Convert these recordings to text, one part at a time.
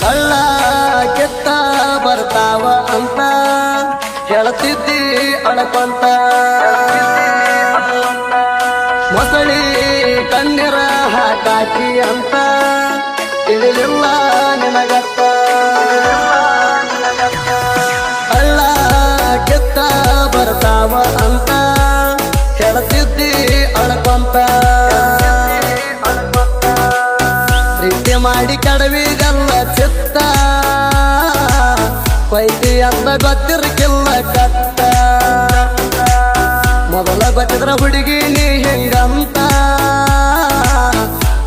ಕಳ್ಳ ಕೆತ್ತ ಬರ್ತಾವ ಅಂತ ಹೇಳ್ತಿದ್ದಿ ಅಳಕೊಂತ ಮೊಸಳಿ ಕಣ್ಣೀರ ಹಾಕಾಕಿ ಅಂತ ತಿಳಿಲಿಲ್ಲ ನಿನಗತ್ತ ಕಳ್ಳ ಕೆತ್ತ ಬರ್ತಾವ ಅಂತ ಹೇಳ್ತಿದ್ದಿ ಅಳಕೊಂತ ಪ್ರೀತಿ ಮಾಡಿ ಕಡವಿಗಲ್ಲ ಚಿತ್ತ ಕೊಯ್ತಿ ಅಂತ ಗೊತ್ತಿರಕಿಲ್ಲ ಕತ್ತ ಮೊದಲ ಗೊತ್ತಿದ್ರ ಹುಡುಗಿ ನೀ ಹೆಂಗಂತ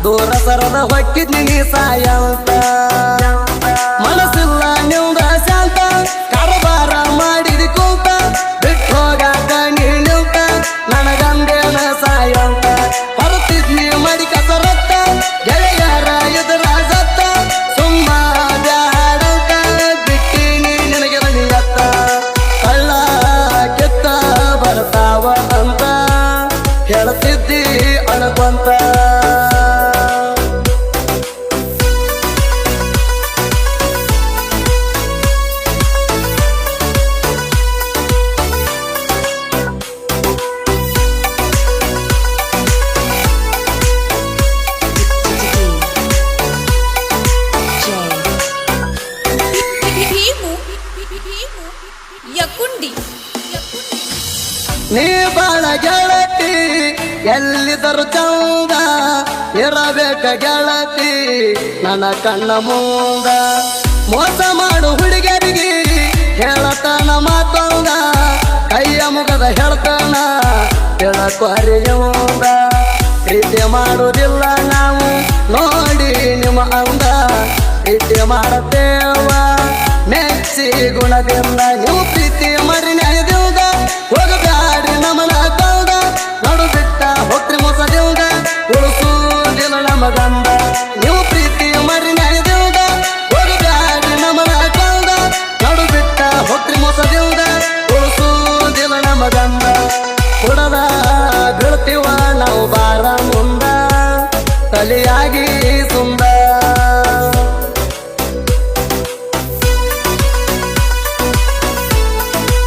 ದೂರ ಸರದ ಹೊಕ್ಕಿದ್ನಿ ನೀ ಸಾಯಂತ ಮನಸ್ಸಿಲ್ಲ ನಿಂದ ಶಾಂತ ಕಾರಬಾರ ಮಾಡಿದಿ ಕುಂತ ಬಿಟ್ಟು ಹೋಗಾಕ ನೀ ನಿಂತ ನನಗಂದೇನ ಸಾಯಂತ ಹೊರತಿದ್ನಿ ಮಡಿ ಕಸರತ್ತ ಗೆಳೆಯರ ಎದುರ ಸತ್ತ ಸುಮ್ಮ ಬ್ಯಾಡಂತ ಬಿಟ್ಟಿನಿ ನಿನಗೆ ನನಗತ್ತ ಕಳ್ಳ ಕೆತ್ತ ಬರ್ತಾವ ಅಂತ ಹೇಳ್ತಿದ್ದಿ ಅಳಕೊಂತ ನೀ ಬಾಳ ಗೆಳತಿ ಎಲ್ಲಿದರು ಚಂದ ಇರಬೇಕ ಗೆಳತಿ ನನ್ನ ಕಣ್ಣ ಮುಂದ ಮೋಸ ಮಾಡು ಹುಡುಗರಿಗೆ ಹೇಳತನ ಮಾತಂದ ಕೈಯ ಮುಗದ ಹೇಳ್ತಾನ ಹೇಳಕೊರಿಯುಂದ ಪ್ರೀತಿ ಮಾಡುವುದಿಲ್ಲ ನಾವು ನೋಡಿ ನಿಮ್ಮ ಅಂದ ಪ್ರೀತಿ ಮಾಡತೇವ ಮೆಚ್ಚಿ ಗುಣದಿಂದ ನೀವು